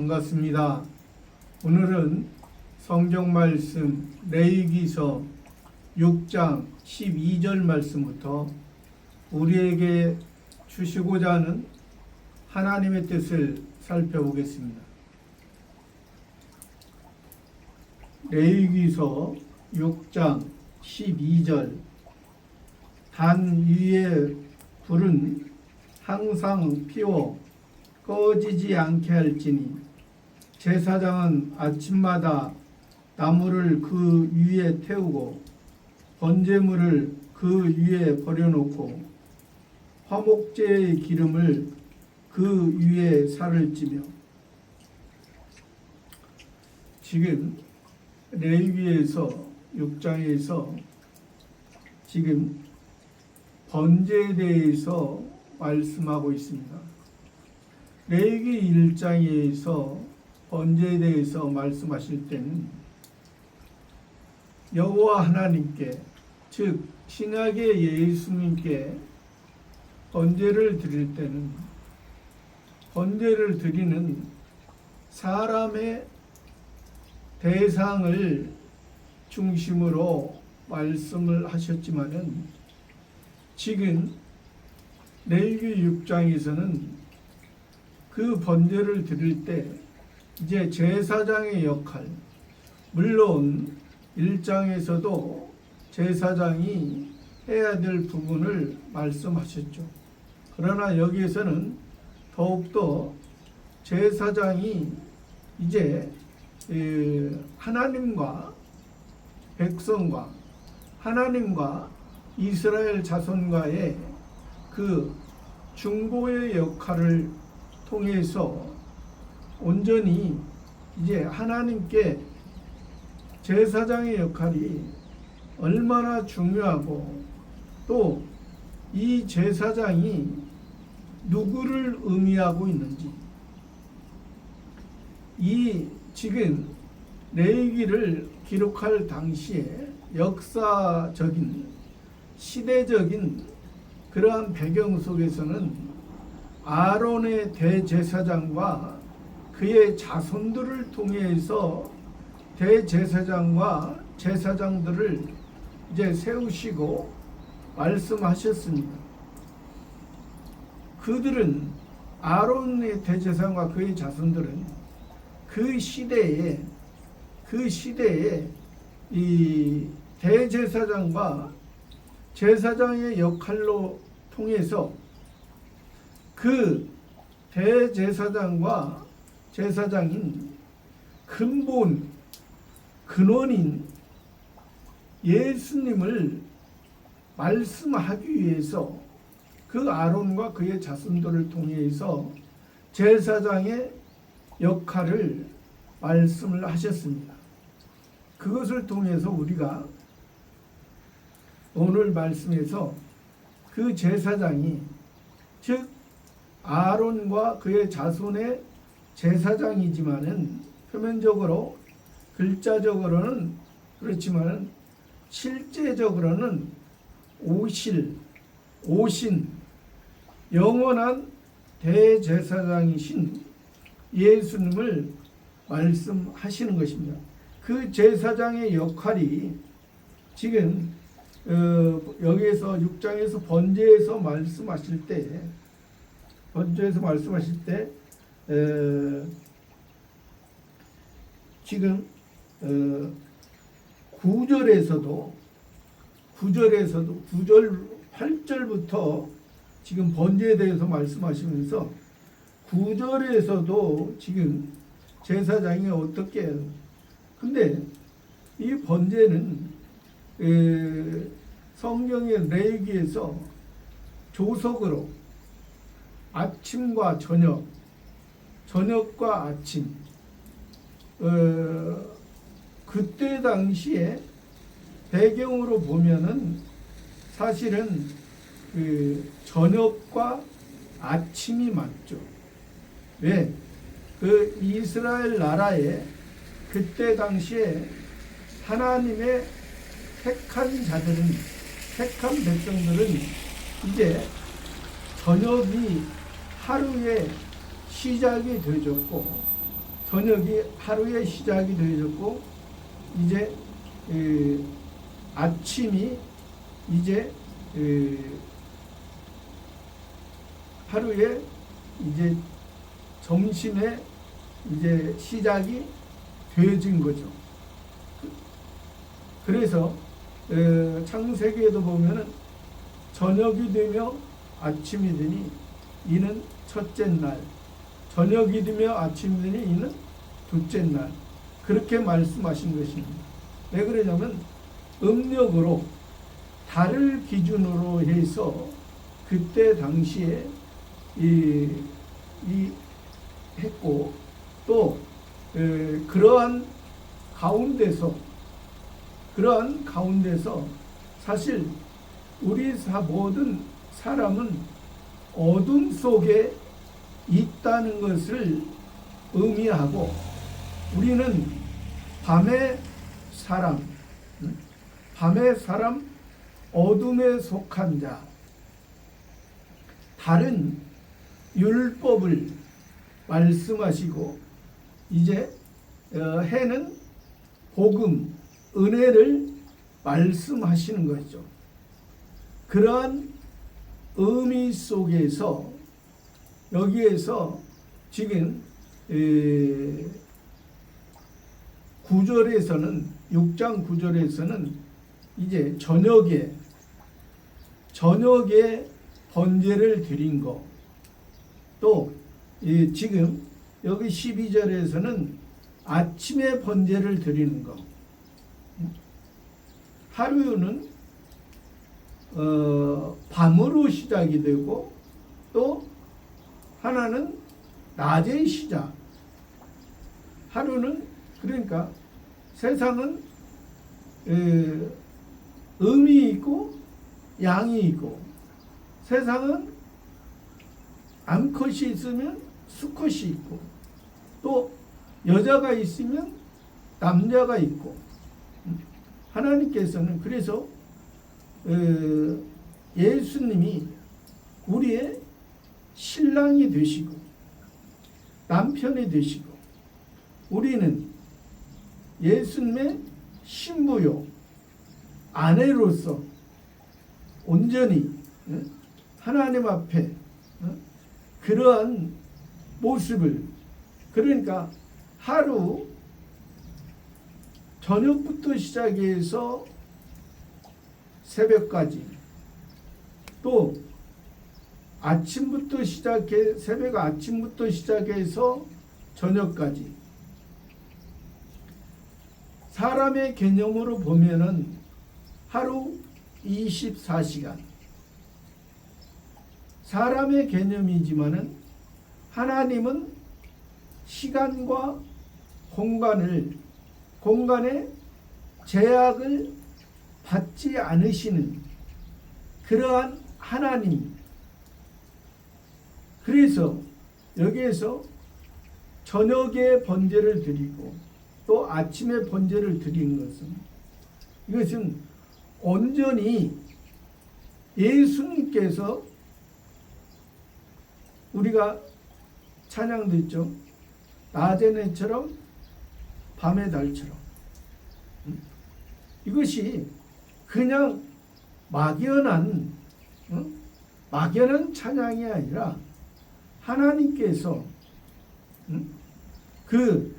반갑습니다. 오늘은 성경 말씀 레위기서 6장 12절 말씀부터 우리에게 주시고자 하는 하나님의 뜻을 살펴보겠습니다. 레위기서 6장 12절 단 위에 불은 항상 피워 꺼지지 않게 할지니 제사장은 아침마다 나무를 그 위에 태우고 번제물을 그 위에 버려놓고 화목제의 기름을 그 위에 살을 찌며. 지금 레위기에서 6장에서 지금 번제에 대해서 말씀하고 있습니다. 레위기 1장에서 번제에 대해서 말씀하실 때는 여호와 하나님께, 즉 신약의 예수님께 번제를 드릴 때는 번제를 드리는 사람의 대상을 중심으로 말씀을 하셨지만은 지금 레위기 6장에서는 그 번제를 드릴 때 이제 제사장의 역할, 물론 1장에서도 제사장이 해야 될 부분을 말씀하셨죠. 그러나 여기에서는 더욱더 제사장이 이제 하나님과 백성과 하나님과 이스라엘 자손과의 그 중보의 역할을 통해서 온전히 이제 하나님께 제사장의 역할이 얼마나 중요하고 또 이 제사장이 누구를 의미하고 있는지, 이 지금 레위기를 기록할 당시에 역사적인 시대적인 그러한 배경 속에서는 아론의 대제사장과 그의 자손들을 통해서 대제사장과 제사장들을 이제 세우시고 말씀하셨습니다. 그들은 아론의 대제사장과 그의 자손들은 그 시대에 이 대제사장과 제사장의 역할로 통해서 그 대제사장과 제사장인 근원인 예수님을 말씀하기 위해서 그 아론과 그의 자손들을 통해서 제사장의 역할을 말씀을 하셨습니다. 그것을 통해서 우리가 오늘 말씀에서 그 제사장이, 즉 아론과 그의 자손의 제사장이지만은 표면적으로 글자적으로는 그렇지만은 실제적으로는 오신 영원한 대제사장이신 예수님을 말씀하시는 것입니다. 그 제사장의 역할이 지금 여기에서 6장에서 번제에서 말씀하실 때 지금 9절 8절부터 지금 번제에 대해서 말씀하시면서 9절에서도 지금 제사장이 어떻게 해요? 근데 이 번제는 성경의 레위기에서 조석으로 아침과 저녁과 아침, 그때 당시에 배경으로 보면은 사실은 그 저녁과 아침이 맞죠. 왜? 그 이스라엘 나라에 그때 당시에 하나님의 택한 백성들은 이제 저녁이 하루의 시작이 되어졌고 저녁이 하루의 시작이 되어졌고 이제 아침이 이제 하루에 이제 점심에 이제 시작이 되어진 거죠. 그래서 창세기에도 보면은 저녁이 되며 아침이 되니 이는 첫째 날, 저녁이 되며 아침이 되니 이는 둘째 날, 그렇게 말씀하신 것입니다. 왜 그러냐면 음력으로 달을 기준으로 해서 그때 당시에 이 했고 또 그러한 가운데서 사실 우리 모든 사람은 어둠 속에 있다는 것을 의미하고 우리는 밤의 사람, 어둠에 속한 자, 다른 율법을 말씀하시고 이제 해는 복음, 은혜를 말씀하시는 거죠. 그러한 의미 속에서 여기에서 지금 9절에서는 6장 9절에서는 이제 저녁에 번제를 드린 거, 또 지금 여기 12절에서는 아침에 번제를 드리는 거. 하루는 밤으로 시작이 되고 또 하나는 낮의 시작. 하루는 그러니까 세상은 음이 있고 양이 있고, 세상은 암컷이 있으면 수컷이 있고, 또 여자가 있으면 남자가 있고, 하나님께서는 그래서 예수님이 우리의 신랑이 되시고 남편이 되시고, 우리는 예수님의 신부요 아내로서 온전히 하나님 앞에 그러한 모습을, 그러니까 하루 저녁부터 시작해서 새벽까지, 또 아침부터 시작해 새벽 아침부터 시작해서 저녁까지, 사람의 개념으로 보면은 하루 24시간, 사람의 개념이지만은 하나님은 시간과 공간에 제약을 받지 않으시는 그러한 하나님. 그래서 여기에서 저녁에 번제를 드리고 또 아침에 번제를 드리는 것은, 이것은 온전히 예수님께서, 우리가 찬양도 있죠. 낮의 해처럼 밤의 달처럼. 이것이 그냥 막연한 찬양이 아니라 하나님께서 그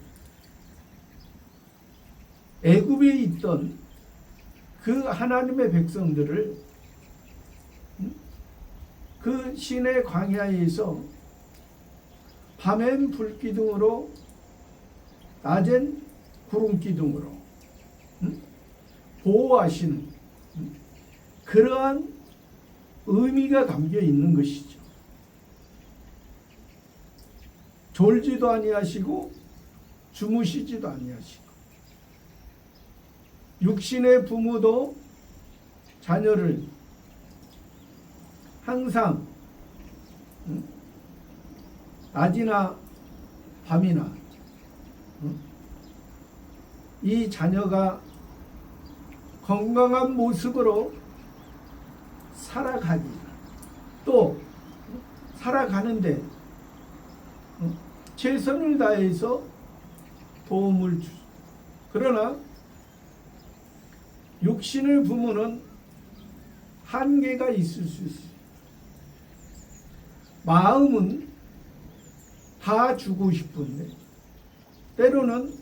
애굽에 있던 그 하나님의 백성들을 그 시내 광야에서 밤엔 불기둥으로 낮엔 구름기둥으로 보호하시는 그러한 의미가 담겨 있는 것이죠. 졸지도 아니하시고 주무시지도 아니하시고, 육신의 부모도 자녀를 항상 낮이나 밤이나 이 자녀가 건강한 모습으로 살아가기, 또 살아가는데 최선을 다해서 도움을 주죠. 그러나 육신의 부모는 한계가 있을 수 있어요. 마음은 다 주고 싶은데 때로는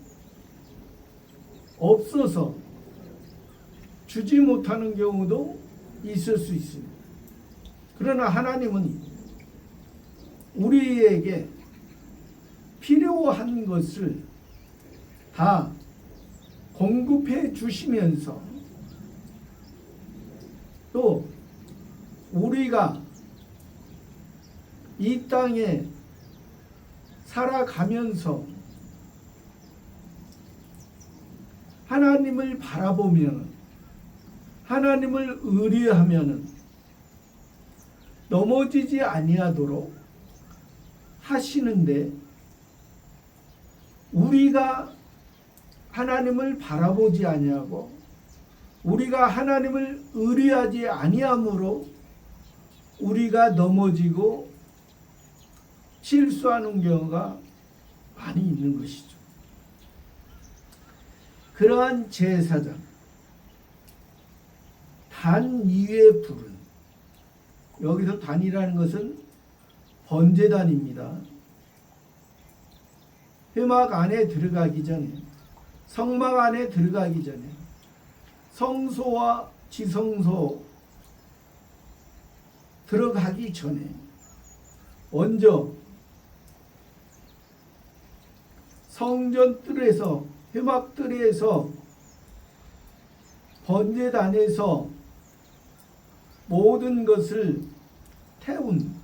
없어서 주지 못하는 경우도 있을 수 있습니다. 그러나 하나님은 우리에게 필요한 것을 다 공급해 주시면서 또 우리가 이 땅에 살아가면서 하나님을 바라보면, 하나님을 의뢰하면 넘어지지 아니하도록 하시는데, 우리가 하나님을 바라보지 아니하고 우리가 하나님을 의뢰하지 아니함으로 우리가 넘어지고 실수하는 경우가 많이 있는 것이죠. 그러한 제사장 단 위의 불은, 여기서 단이라는 것은 번제단입니다. 회막 안에 들어가기 전에, 성막 안에 들어가기 전에, 성소와 지성소 들어가기 전에 먼저 성전 뜰에서, 회막 뜰에서, 번제단에서 모든 것을 태운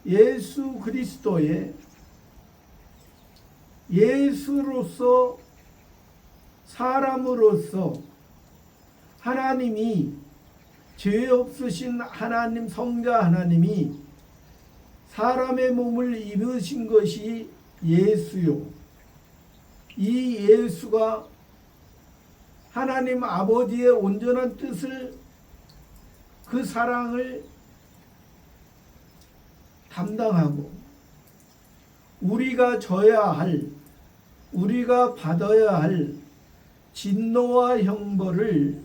예수 그리스도의 예수로서, 사람으로서 하나님이, 죄 없으신 하나님, 성자 하나님이 사람의 몸을 입으신 것이 예수요. 이 예수가 하나님 아버지의 온전한 뜻을, 그 사랑을 담당하고 우리가 져야 할, 우리가 받아야 할 진노와 형벌을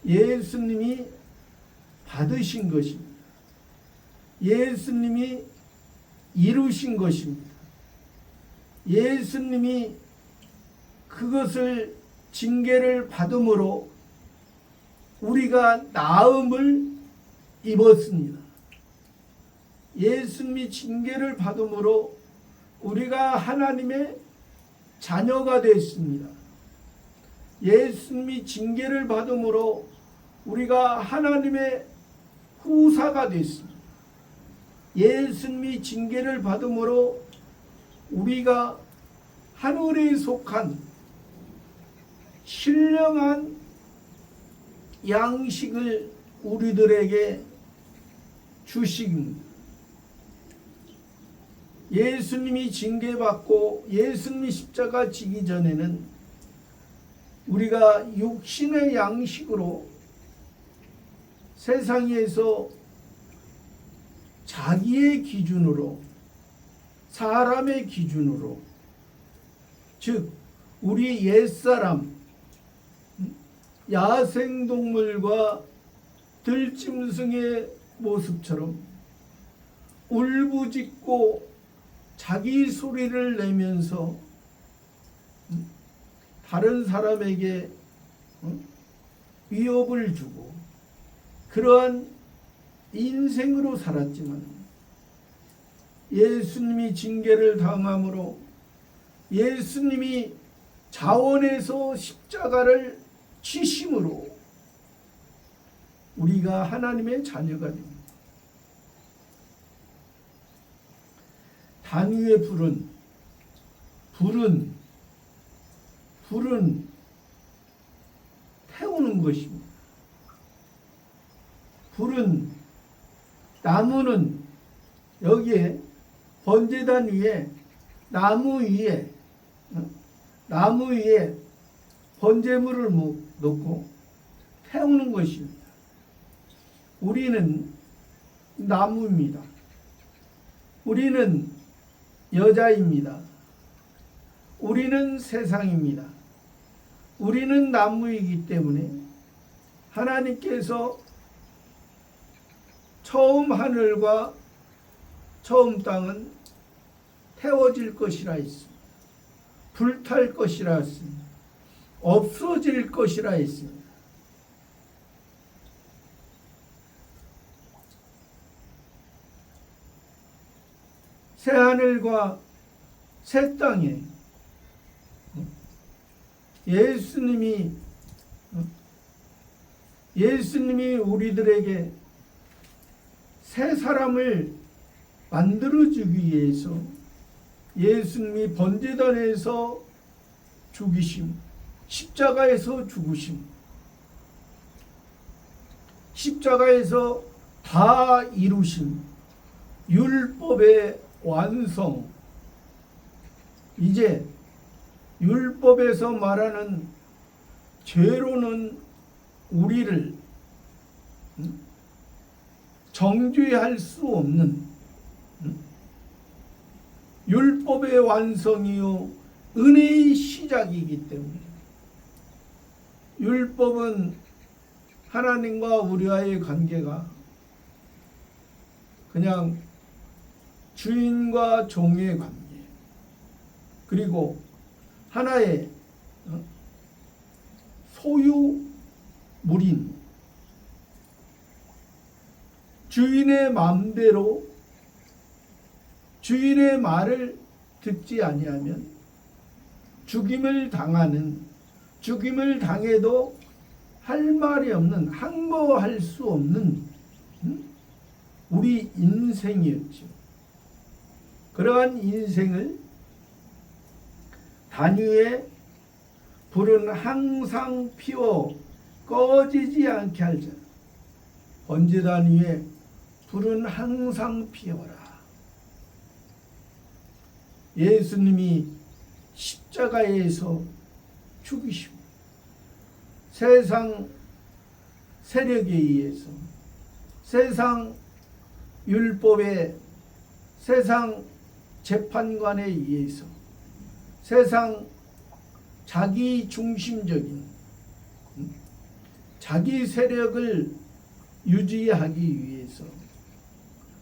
예수님이 받으신 것입니다. 예수님이 이루신 것입니다. 예수님이 그것을, 징계를 받음으로 우리가 나음을 입었습니다. 예수님이 징계를 받음으로 우리가 하나님의 자녀가 됐습니다. 예수님이 징계를 받음으로 우리가 하나님의 후사가 됐습니다. 예수님이 징계를 받음으로 우리가 하늘에 속한 신령한 양식을 우리들에게 주십니다. 예수님이 징계받고 예수님이 십자가 지기 전에는 우리가 육신의 양식으로 세상에서 자기의 기준으로, 사람의 기준으로, 즉 우리 옛사람, 야생동물과 들짐승의 모습처럼 울부짖고 자기 소리를 내면서 다른 사람에게 위협을 주고 그러한 인생으로 살았지만, 예수님이 징계를 당함으로 예수님이 자원에서 십자가를 지심으로 우리가 하나님의 자녀가 됩니다. 단위의 불은 태우는 것입니다. 불은, 나무는 여기에 번제단 위에, 나무 위에 번제물을 놓고 태우는 것입니다. 우리는 나무입니다. 우리는 여자입니다. 우리는 세상입니다. 우리는 나무이기 때문에 하나님께서 처음 하늘과 처음 땅은 태워질 것이라 했습니다. 불탈 것이라 했습니다. 없어질 것이라 했습니다. 새 하늘과 새 땅에 예수님이 우리들에게 새 사람을 만들어주기 위해서 예수님이 번제단에서 죽으심, 십자가에서 죽으심, 십자가에서 다 이루심, 율법의 완성. 이제 율법에서 말하는 죄로는 우리를 정죄할 수 없는 율법의 완성이요 은혜의 시작이기 때문에 율법은 하나님과 우리와의 관계가 그냥 주인과 종의 관계, 그리고 하나의 소유물인 주인의 마음대로 주인의 말을 듣지 아니하면 죽임을 당해도 할 말이 없는, 항거할 수 없는 우리 인생이었죠. 그러한 인생을 단위에 불은 항상 피워 꺼지지 않게 할자. 번제단 위에 불은 항상 피워라. 예수님이 십자가에서 죽으시고 세상 세력에 의해서, 세상 율법에, 세상 재판관에 의해서, 세상 자기 중심적인 자기 세력을 유지하기 위해서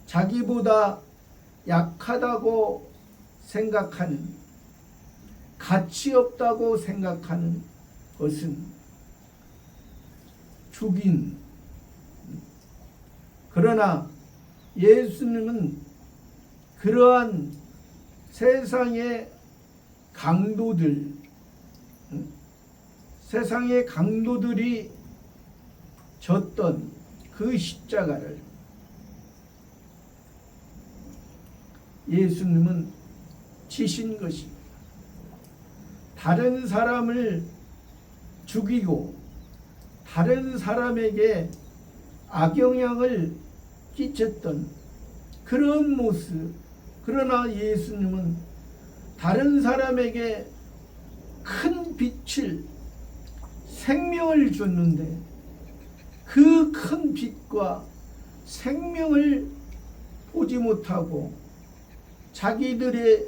자기보다 약하다고 생각하는, 가치 없다고 생각하는 것은 죽인. 그러나 예수님은 그러한 세상의 강도들이 졌던 그 십자가를 예수님은 지신 것입니다. 다른 사람을 죽이고 다른 사람에게 악영향을 끼쳤던 그런 모습. 그러나 예수님은 다른 사람에게 큰 빛을, 생명을 줬는데 그 큰 빛과 생명을 보지 못하고 자기들의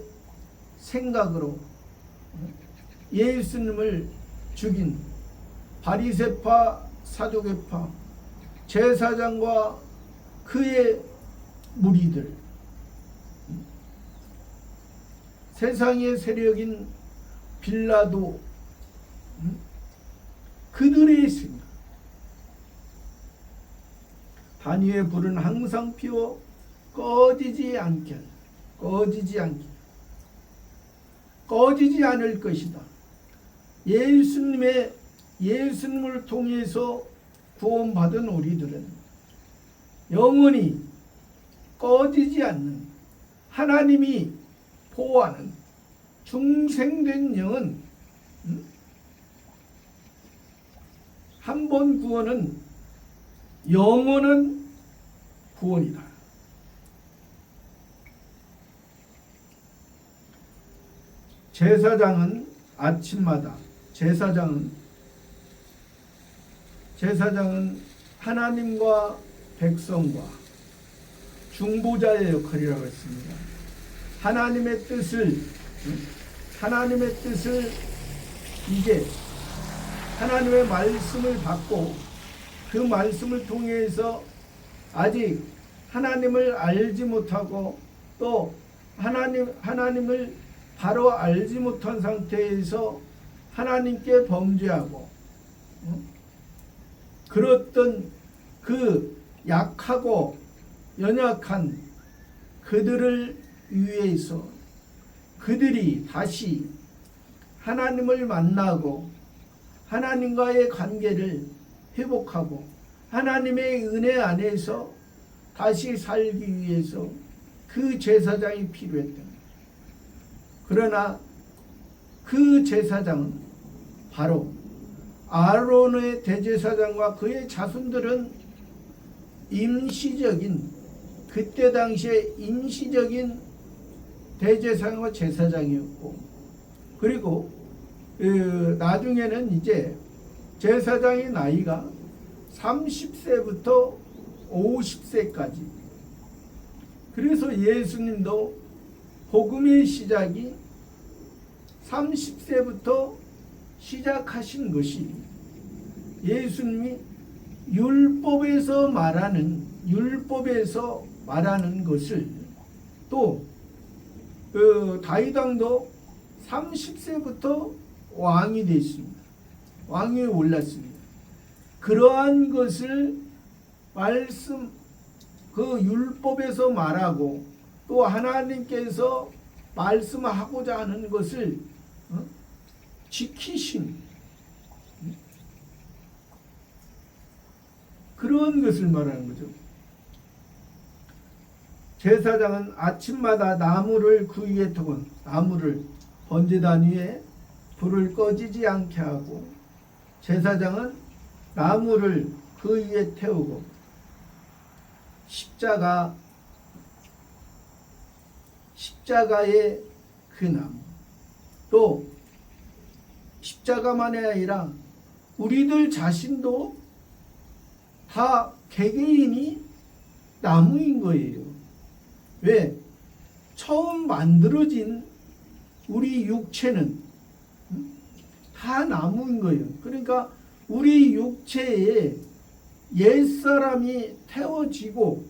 생각으로 예수님을 죽인 바리새파, 사두개파, 제사장과 그의 무리들, 세상의 세력인 빌라도, 그들의 생각. 단위의 불은 항상 피워 꺼지지 않을 것이다. 예수님을 통해서 구원받은 우리들은 영원히 꺼지지 않는, 하나님이 보호하는 중생된 영은 한 번 구원은 영원한 구원이다. 제사장은 아침마다 제사장은 하나님과 백성과 중보자의 역할이라고 했습니다. 하나님의 뜻을 하나님의 뜻을 이제 하나님의 말씀을 받고 그 말씀을 통해서 아직 하나님을 알지 못하고 또 하나님을 바로 알지 못한 상태에서 하나님께 범죄하고 그랬던 그 약하고 연약한 그들을 위해서 그들이 다시 하나님을 만나고 하나님과의 관계를 회복하고 하나님의 은혜 안에서 다시 살기 위해서 그 제사장이 필요했다. 그러나 그 제사장은 바로 아론의 대제사장과 그의 자손들은 임시적인 그때 당시에 임시적인 대제사장과 제사장이었고 그리고 나중에는 이제 제사장의 나이가 30세부터 50세까지 그래서 예수님도 복음의 시작이 30세부터 시작하신 것이 예수님이 율법에서 말하는 것을 또 다윗 왕도 30세부터 왕이 됐습니다. 왕위에 올랐습니다. 그러한 것을 그 율법에서 말하고 또 하나님께서 말씀하고자 하는 것을 지키신 그런 것을 말하는 거죠. 제사장은 아침마다 나무를 그 위에 두고 나무를 번제단 위에 불을 꺼지지 않게 하고 제사장은 나무를 그 위에 태우고 십자가의 그 나무 또 십자가만이 아니라 우리들 자신도 다 개개인이 나무인 거예요. 왜? 처음 만들어진 우리 육체는 다 나무인 거예요. 그러니까 우리 육체에 옛사람이 태워지고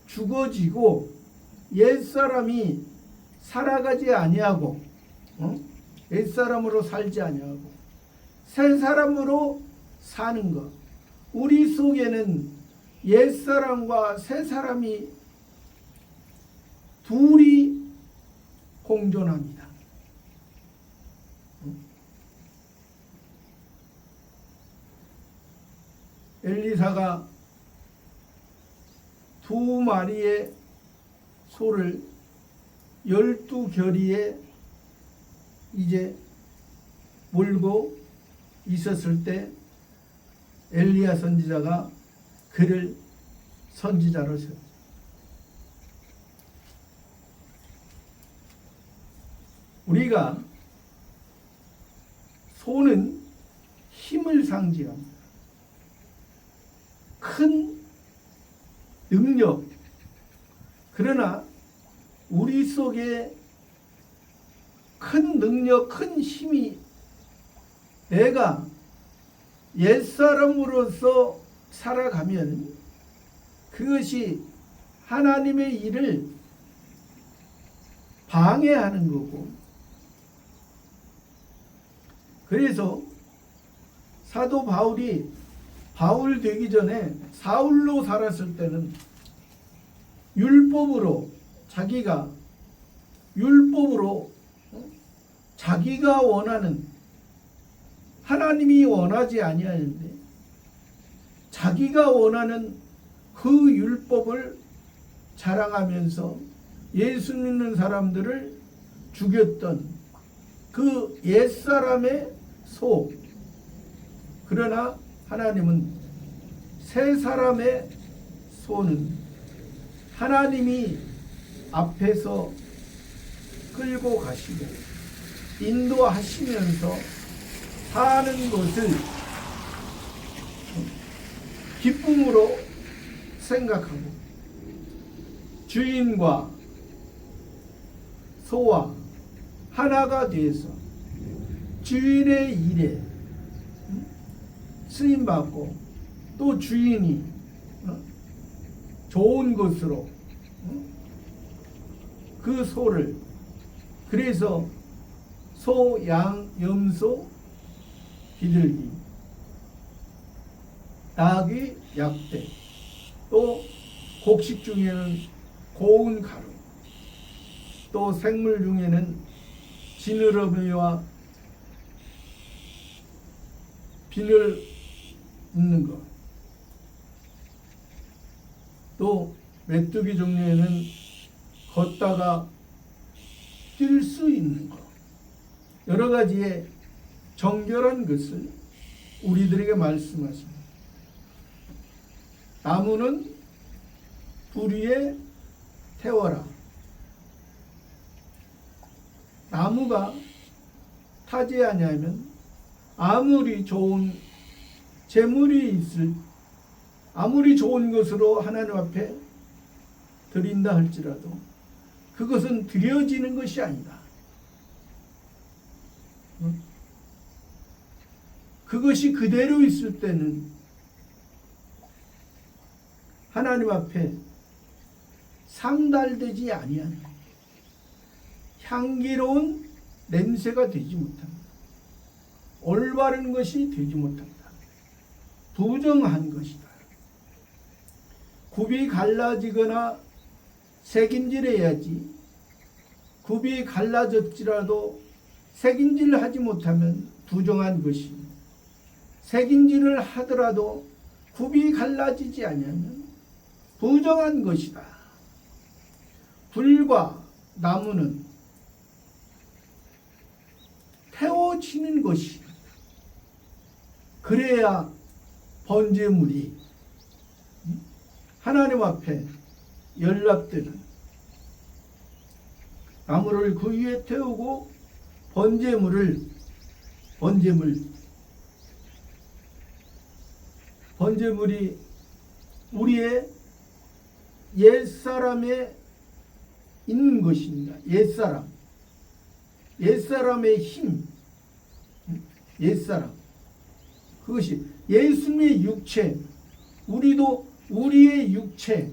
죽어지고 옛사람이 살아가지 아니하고 옛사람으로 살지 아니하고 새사람으로 사는 것. 우리 속에는 옛사람과 새사람이 둘이 공존합니다. 엘리사가 2마리의 소를 12겨리에 이제 몰고 있었을 때 엘리야 선지자가 그를 선지자로 세웠다. 우리가 소는 힘을 상징합니다. 큰 능력. 그러나 우리 속에 큰 능력, 큰 힘이 내가 옛사람으로서 살아가면 그것이 하나님의 일을 방해하는 거고 그래서 사도 바울이 바울 되기 전에 사울로 살았을 때는 율법으로 자기가 원하는 하나님이 원하지 아니하는데 자기가 원하는 그 율법을 자랑하면서 예수 믿는 사람들을 죽였던 그 옛사람의 소. 그러나 하나님은 새 사람의 소는 하나님이 앞에서 끌고 가시고 인도하시면서 사는 것을 기쁨으로 생각하고 주인과 소와 하나가 돼서 주인의 일에 쓰임받고 또 주인이 좋은 것으로 그 소를, 그래서 소, 양, 염소, 비둘기, 닭이 약대, 또 곡식 중에는 고운 가루, 또 생물 중에는 지느러미와 비늘 있는 것, 또 메뚜기 종류에는 걷다가 뛸 수 있는 것, 여러 가지의 정결한 것을 우리들에게 말씀하십니다. 나무는 불 위에 태워라. 나무가 타지 아니하면 아무리 좋은 재물이 있을, 아무리 좋은 것으로 하나님 앞에 드린다 할지라도 그것은 드려지는 것이 아니다. 그것이 그대로 있을 때는 하나님 앞에 상달되지 아니하는 향기로운 냄새가 되지 못합니다. 올바른 것이 되지 못합니다. 부정한 것이다. 굽이 갈라지거나 새김질해야지, 굽이 갈라졌지라도 새김질을 하지 못하면 부정한 것이, 새김질을 하더라도 굽이 갈라지지 아니하면 부정한 것이다. 불과 나무는 태워지는 것이, 그래야 번제물이 하나님 앞에 연락되는, 나무를 그 위에 태우고 번제물이 우리의 옛사람에 있는 것입니다. 옛사람의 힘, 옛사람, 그것이 예수님의 육체, 우리도 우리의 육체,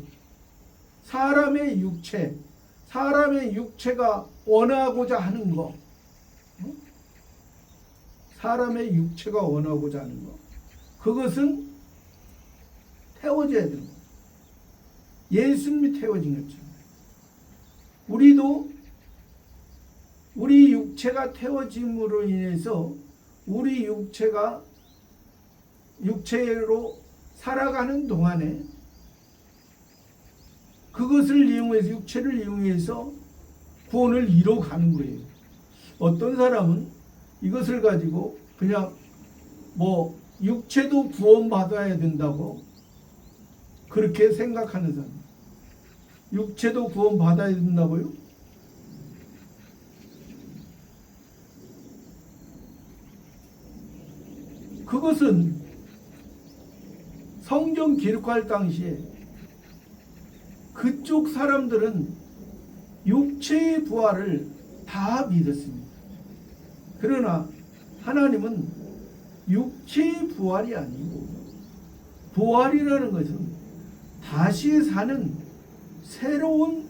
사람의 육체가 원하고자 하는 것, 사람의 육체가 원하고자 하는 것, 그것은 태워져야 되는 것. 예수님이 태워진 것처럼 우리도 우리 육체가 태워짐으로 인해서 우리 육체로 살아가는 동안에 그것을 이용해서, 육체를 이용해서 구원을 이뤄가는 거예요. 어떤 사람은 이것을 가지고 그냥 육체도 구원받아야 된다고 그렇게 생각하는 사람, 육체도 구원받아야 된다고요? 그것은 성경 기록할 당시에 그쪽 사람들은 육체의 부활을 다 믿었습니다. 그러나 하나님은 육체의 부활이 아니고, 부활이라는 것은 다시 사는 새로운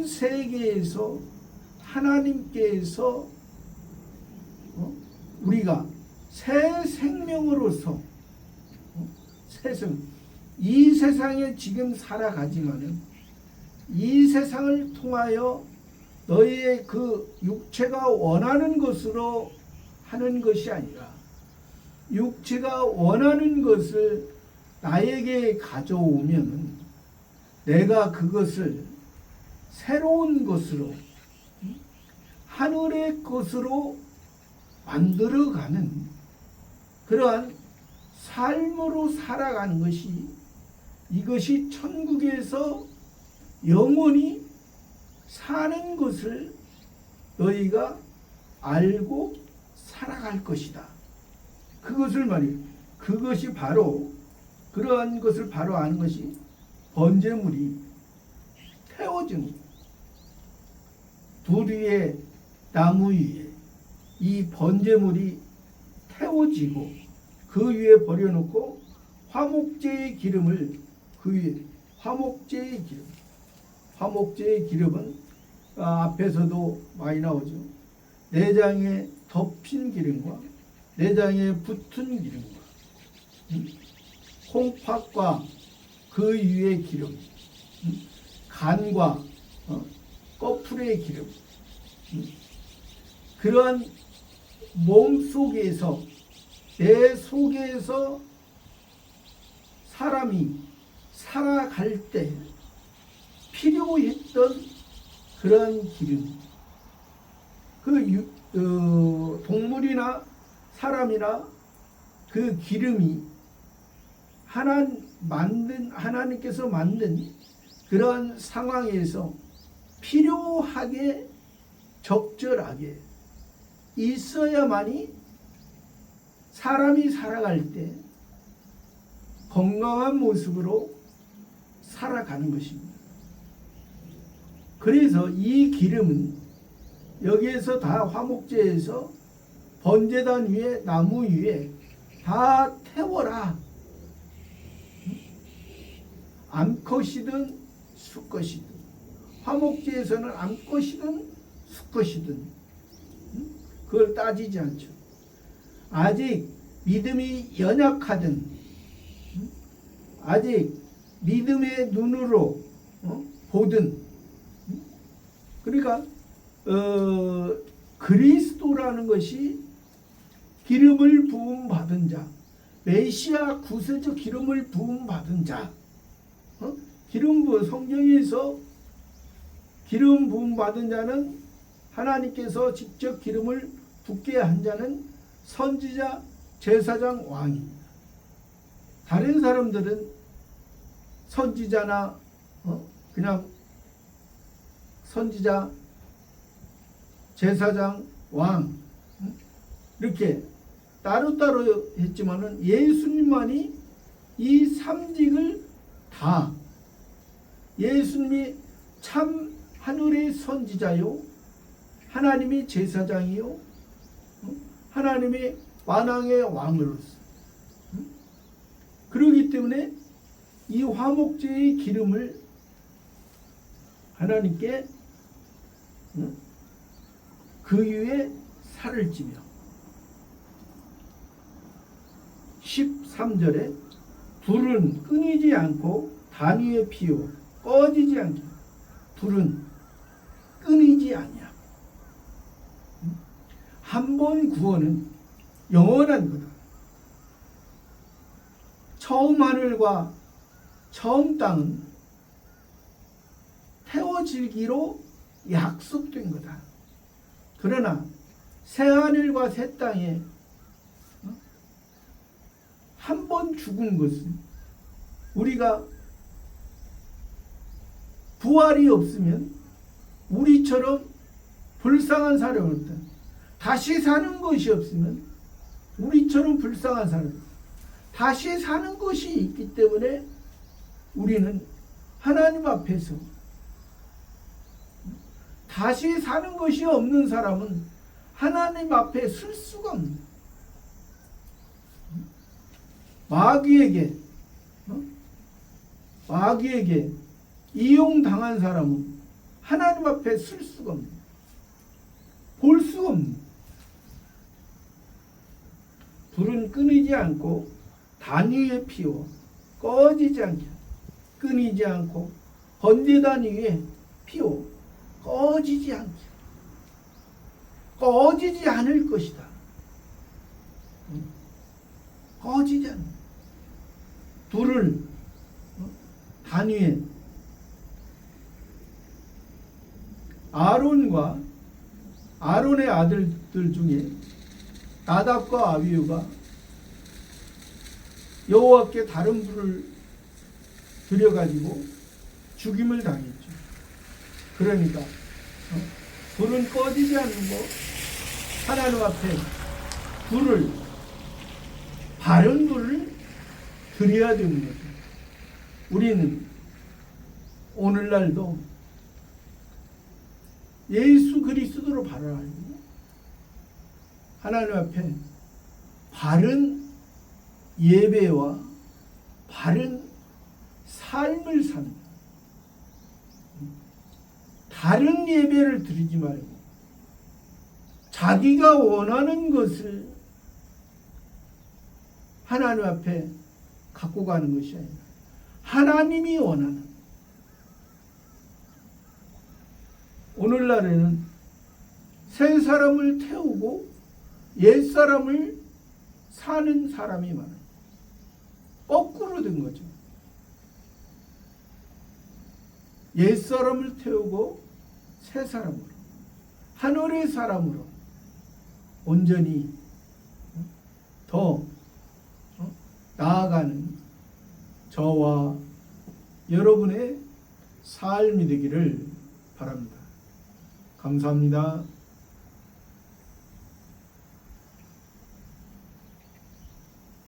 세계에서 하나님께서 우리가 새 생명으로서 이 세상에 지금 살아가지만은 이 세상을 통하여 너희의 그 육체가 원하는 것으로 하는 것이 아니라, 육체가 원하는 것을 나에게 가져오면 내가 그것을 새로운 것으로, 하늘의 것으로 만들어가는 그러한 삶으로 살아가는 것이, 이것이 천국에서 영원히 사는 것을 너희가 알고 살아갈 것이다. 그것을 말이에요. 그것이 바로, 그러한 것을 바로 아는 것이 번제물이 태워진 것. 불 위에 나무 위에 이 번제물이 태워지고 그 위에 버려놓고 화목제의 기름을 그 위에 화목제의 기름은 앞에서도 많이 나오죠. 내장에 덮인 기름과 내장에 붙은 기름과 콩팥과 그 위의 기름, 간과 꺼풀의 기름, 그러한 몸 속에서 내 속에서 사람이 살아갈 때 필요했던 그런 기름, 동물이나 사람이나 그 기름이 하나님께서 만든 그런 상황에서 필요하게 적절하게 있어야만이 사람이 살아갈 때 건강한 모습으로 살아가는 것입니다. 그래서 이 기름은 여기에서 다 화목제에서 번제단 위에 나무 위에 다 태워라. 암컷이든 수컷이든 화목제에서는 암컷이든 수컷이든 그걸 따지지 않죠. 아직 믿음이 연약하든 아직 믿음의 눈으로 보든 그러니까 그리스도라는 것이 기름을 부음 받은 자, 메시아 구세주 기름을 부음 받은 자, 성경에서 기름 부음 받은 자는 하나님께서 직접 기름을 붓게 한 자는 선지자, 제사장, 왕입니다. 다른 사람들은 선지자나 그냥 선지자, 제사장, 왕 이렇게 따로따로 했지만은 예수님만이 이 삼직을 다 예수님이 참 하늘의 선지자요 하나님이 제사장이요 하나님이 만왕의 왕으로서 그러기 때문에 이 화목제의 기름을 하나님께 그 위에 살을 찌며 13절에 불은 끊이지 않고 단 위에 피워 꺼지지 않게 불은 끊이지 아니야. 한 번 구원은 영원한 거다. 처음 하늘과 처음 땅은 태워지기로 약속된 거다. 그러나 새 하늘과 새 땅에 한 번 죽은 것은 우리가 부활이 없으면 우리처럼 불쌍한 사람은 없다. 다시 사는 것이 없으면 우리처럼 불쌍한 사람, 다시 사는 것이 있기 때문에 우리는 하나님 앞에서 다시 사는 것이 없는 사람은 하나님 앞에 설 수가 없는 마귀에게 이용당한 사람은 하나님 앞에 설 수가 없는 볼 수가 없는 불은 끊이지 않고 단 위에 피워 꺼지지 않게 끊이지 않고 번제단 위에 피워 꺼지지 않게 꺼지지 않을 것이다. 꺼지지 않는 불을 단 위에 아론의 아들들 중에 나답과 아비후가 여호와께 다른 불을 들여가지고 죽임을 당했죠. 그러니까 불은 꺼지지 않는 거 하나님 앞에 바른 불을 드려야 되는 거죠. 우리는 오늘날도 예수 그리스도로 바로 알고 하나님 앞에 바른 예배와 바른 삶을 사는 거예요. 다른 예배를 드리지 말고 자기가 원하는 것을 하나님 앞에 갖고 가는 것이 아니라 하나님이 원하는, 오늘날에는 새 사람을 태우고 옛 사람을 사는 사람이 많아요. 거꾸로 된 거죠. 옛 사람을 태우고 새 사람으로, 하늘의 사람으로 온전히 더 나아가는 저와 여러분의 삶이 되기를 바랍니다. 감사합니다.